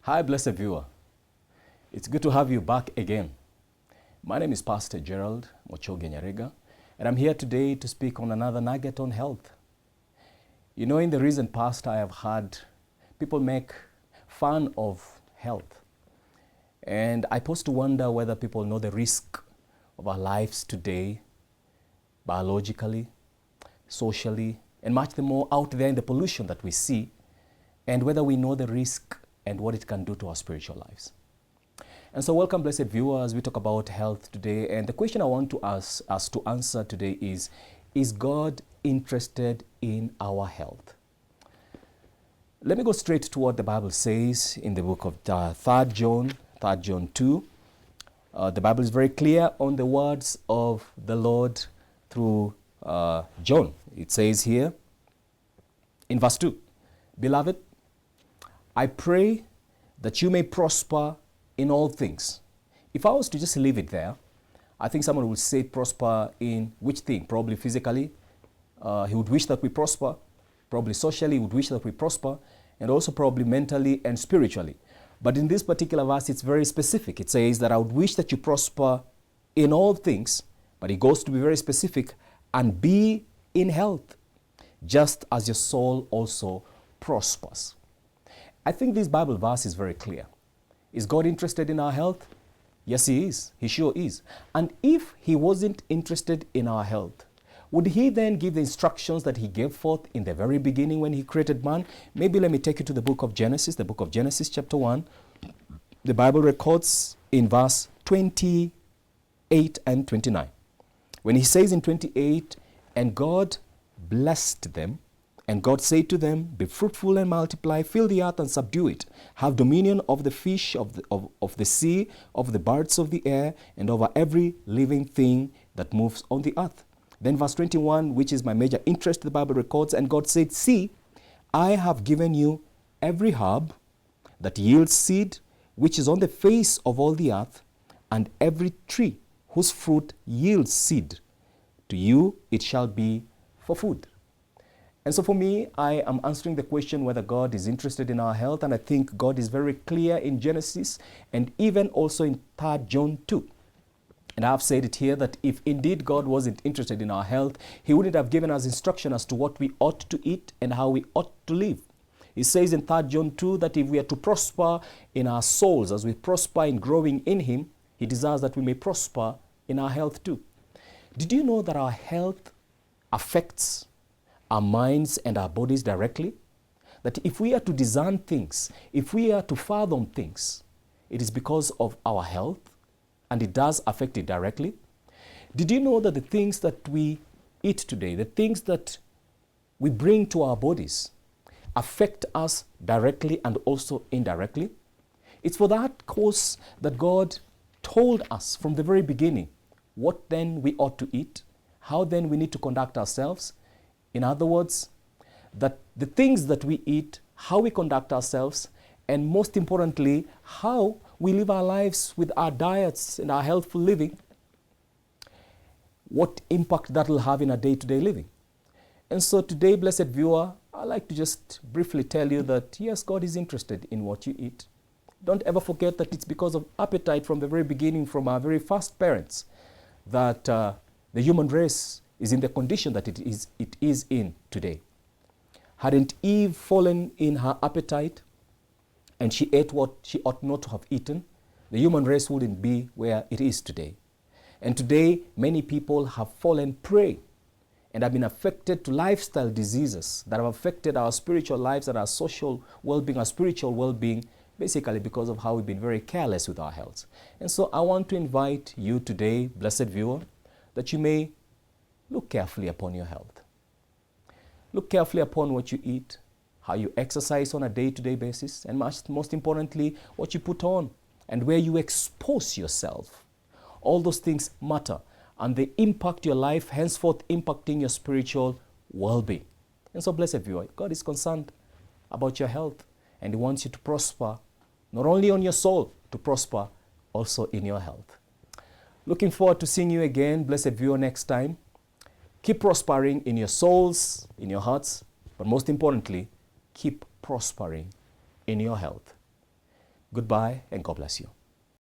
Hi, blessed viewer. It's good to have you back again. My name is Pastor Gerald Nyarega, and I'm here today to speak on another nugget on health. You know, in the recent past, I have had people make fun of health. And I pause to wonder whether people know the risk of our lives today, biologically, socially, and much more out there in the pollution that we see, and whether we know the risk and what it can do to our spiritual lives. And so welcome, blessed viewers. We talk about health today, and the question I want to ask us to answer today is God interested in our health? Let me go straight to what the Bible says in the book of 3 John 2. The Bible is very clear on the words of the Lord through John. It says here in verse 2, "Beloved, I pray that you may prosper in all things." If I was to just leave it there, I think someone would say prosper in which thing? Probably physically. He would wish that we prosper. Probably socially, he would wish that we prosper. And also probably mentally and spiritually. But in this particular verse, it's very specific. It says that I would wish that you prosper in all things. But it goes to be very specific, and be in health, just as your soul also prospers. I think this Bible verse is very clear. Is God interested in our health? Yes, He is. He sure is. And if He wasn't interested in our health, would He then give the instructions that He gave forth in the very beginning when He created man? Maybe let me take you to the book of Genesis chapter 1. The Bible records in verse 28 and 29. When He says in 28, "And God blessed them, and God said to them, be fruitful and multiply, fill the earth and subdue it. Have dominion of the fish of the sea, of the birds of the air, and over every living thing that moves on the earth." Then verse 21, which is my major interest, the Bible records, "And God said, see, I have given you every herb that yields seed, which is on the face of all the earth, and every tree whose fruit yields seed. To you it shall be for food." And so for me, I am answering the question whether God is interested in our health, and I think God is very clear in Genesis and even also in 3 John 2. And I've said it here that if indeed God wasn't interested in our health, He wouldn't have given us instruction as to what we ought to eat and how we ought to live. He says in 3 John 2 that if we are to prosper in our souls, as we prosper in growing in Him, He desires that we may prosper in our health too. Did you know that our health affects our minds and our bodies directly? That if we are to discern things, if we are to fathom things, it is because of our health, and it does affect it directly. Did you know that the things that we eat today, the things that we bring to our bodies, affect us directly and also indirectly? It's for that cause that God told us from the very beginning what then we ought to eat, how then we need to conduct ourselves. In other words, that the things that we eat, how we conduct ourselves, and most importantly, how we live our lives with our diets and our healthful living, what impact that will have in our day-to-day living. And so today, blessed viewer, I'd like to just briefly tell you that yes, God is interested in what you eat. Don't ever forget that it's because of appetite from the very beginning, from our very first parents, that the human race is in the condition that it is in today. Hadn't Eve fallen in her appetite and she ate what she ought not to have eaten, the human race wouldn't be where it is today. And today, many people have fallen prey and have been affected to lifestyle diseases that have affected our spiritual lives and our social well-being, our spiritual well-being, basically because of how we've been very careless with our health. And so I want to invite you today, blessed viewer, that you may look carefully upon your health. Look carefully upon what you eat, how you exercise on a day-to-day basis, and most importantly, what you put on and where you expose yourself. All those things matter, and they impact your life, henceforth impacting your spiritual well-being. And so, blessed viewer, God is concerned about your health, and He wants you to prosper, not only on your soul, to prosper also in your health. Looking forward to seeing you again, blessed viewer, next time. Keep prospering in your souls, in your hearts, but most importantly, keep prospering in your health. Goodbye and God bless you.